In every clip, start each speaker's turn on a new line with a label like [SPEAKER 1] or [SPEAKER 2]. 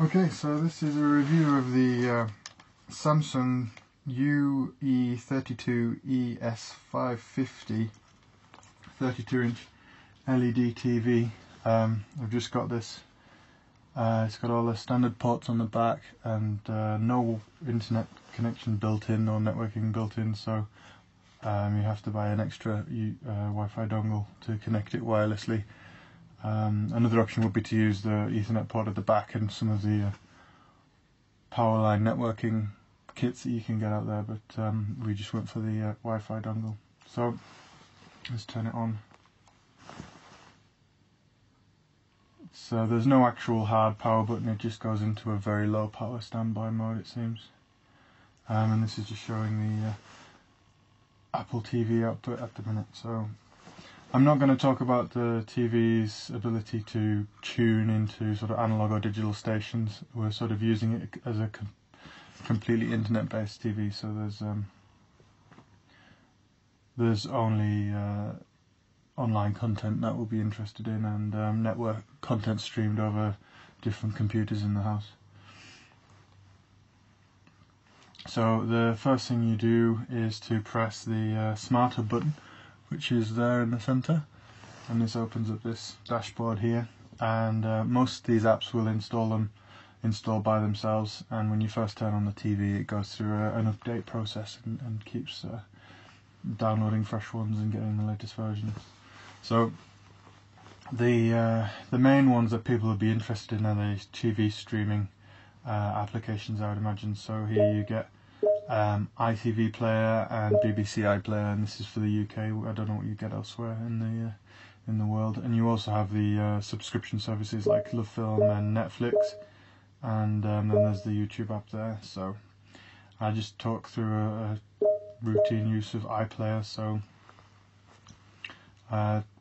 [SPEAKER 1] Okay, so this is a review of the Samsung UE32ES5500 32-inch LED TV. I've just got this. It's got all the standard ports on the back and no internet connection built in, no networking built in, so you have to buy an extra Wi-Fi dongle to connect it wirelessly. Another option would be to use the Ethernet port at the back and some of the power line networking kits that you can get out there, but we just went for the Wi-Fi dongle. So let's turn it on. So there's no actual hard power button, it just goes into a very low power standby mode, it seems. And this is just showing the Apple TV output at the minute. So I'm not going to talk about the TV's ability to tune into sort of analog or digital stations. We're sort of using it as a completely internet-based TV, so there's only online content that we'll be interested in, and network content streamed over different computers in the house. So the first thing you do is to press the Smart Hub button, which is there in the center, and this opens up this dashboard here, and most of these apps will install by themselves, and when you first turn on the TV it goes through an update process and keeps downloading fresh ones and getting the latest versions. So the main ones that people will be interested in are the TV streaming applications, I would imagine. So here you get ITV player and BBC iPlayer, and this is for the UK. I don't know what you get elsewhere in the world. And you also have the subscription services like LoveFilm and Netflix, and then there's the YouTube app there. So I just talk through a routine use of iPlayer. So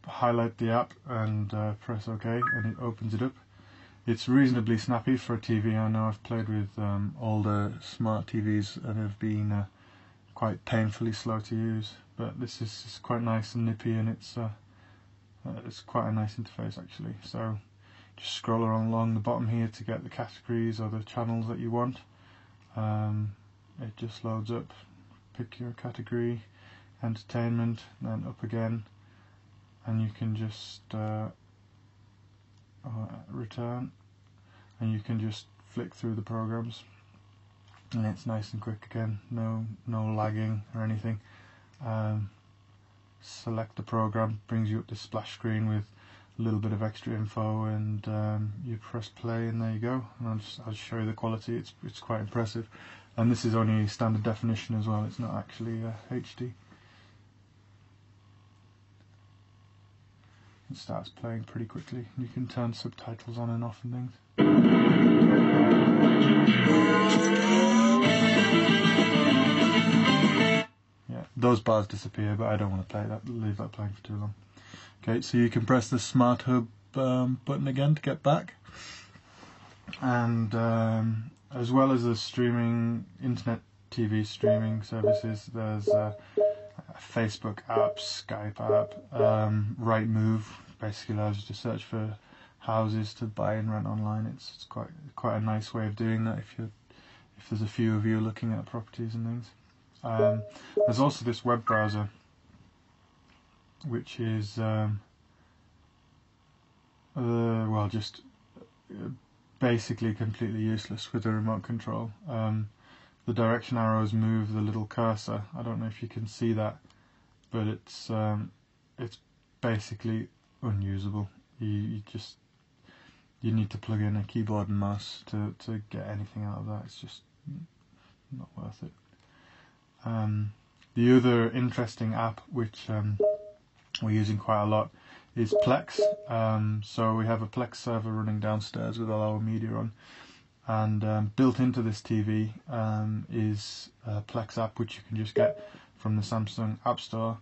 [SPEAKER 1] highlight the app and press OK, and it opens it up. It's reasonably snappy for a TV. I know I've played with older smart TVs and have been quite painfully slow to use, but this is quite nice and nippy, and it's quite a nice interface actually. So just scroll along the bottom here to get the categories or the channels that you want. It just loads up. Pick your category, entertainment, then up again, and you can just return, and you can just flick through the programs, and it's nice and quick again, no lagging or anything. Select the program, brings you up this splash screen with a little bit of extra info, and you press play, and there you go. And I'll show you the quality. It's quite impressive, and this is only standard definition as well, it's not actually HD. It starts playing pretty quickly. You can turn subtitles on and off and things. Yeah, those bars disappear, but I don't want to leave that playing for too long. Okay, so you can press the Smart Hub button again to get back, and as well as the streaming internet TV streaming services, there's Facebook app, Skype app, Rightmove basically allows you to search for houses to buy and rent online. It's quite a nice way of doing that if there's a few of you looking at properties and things. There's also this web browser, which is well, just basically completely useless with the remote control. The direction arrows move the little cursor. I don't know if you can see that, but it's basically unusable. You need to plug in a keyboard and mouse to get anything out of that. It's just not worth it. The other interesting app which we're using quite a lot is Plex. So we have a Plex server running downstairs with all our media on, and built into this TV is a Plex app which you can just get from the Samsung App Store.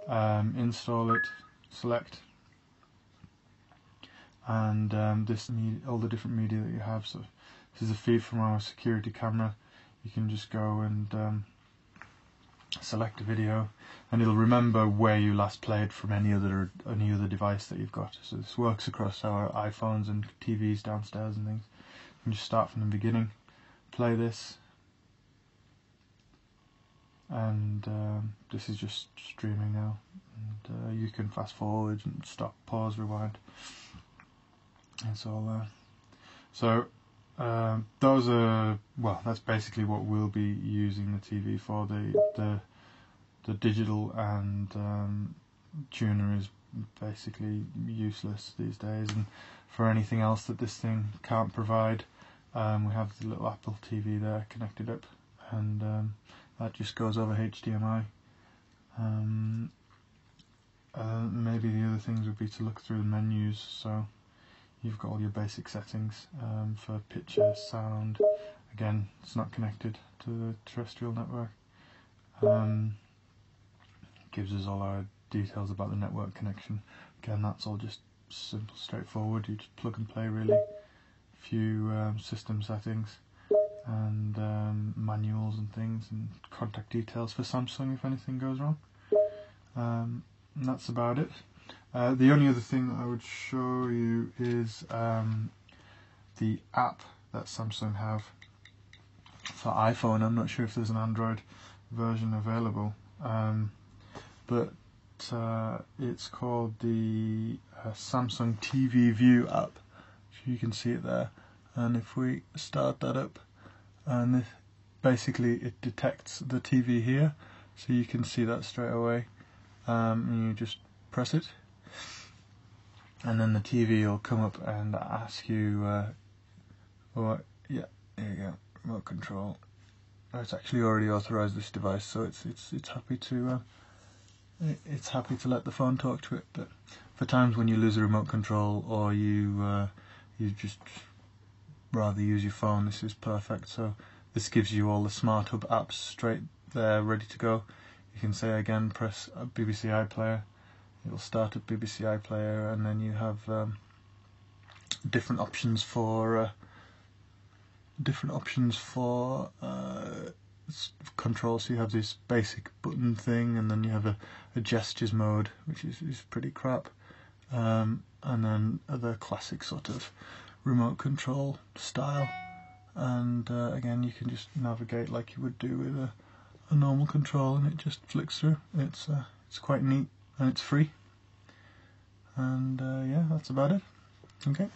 [SPEAKER 1] Install it, select, and all the different media that you have. So this is a feed from our security camera. You can just go and select a video, and it'll remember where you last played from any other device that you've got. So this works across our iPhones and TVs downstairs and things. can just start from the beginning, play this, and this is just streaming now, and you can fast forward and stop, pause, rewind. It's all there. So those are, well, that's basically what we'll be using the TV for. The digital and tuner is basically useless these days, and for anything else that this thing can't provide, we have the little Apple TV there connected up, and that just goes over HDMI. Maybe the other things would be to look through the menus. So you've got all your basic settings for picture, sound. Again, it's not connected to the terrestrial network. Gives us all our details about the network connection. Again, that's all just simple, straightforward. You just plug and play, really. A few system settings and manuals and things, and contact details for Samsung if anything goes wrong. And that's about it. The only other thing I would show you is the app that Samsung have for iPhone. I'm not sure if there's an Android version available, but it's called the Samsung TV View app. You can see it there, and if we start that up, and basically it detects the TV here, so you can see that straight away. And you just press it, and then the TV will come up and ask you, yeah, there you go, remote control. It's actually already authorized this device, so it's happy to let the phone talk to it. But for times when you lose a remote control, or you just rather use your phone, this is perfect. So this gives you all the Smart Hub apps straight there, ready to go. You can say again, press BBC iPlayer. It'll start at BBC iPlayer, and then you have different options for control. So you have this basic button thing, and then you have a gestures mode, which is pretty crap, and then other classic sort of remote control style. And again, you can just navigate like you would do with a normal control, and it just flicks through. It's quite neat, and it's free. And yeah, that's about it. Okay.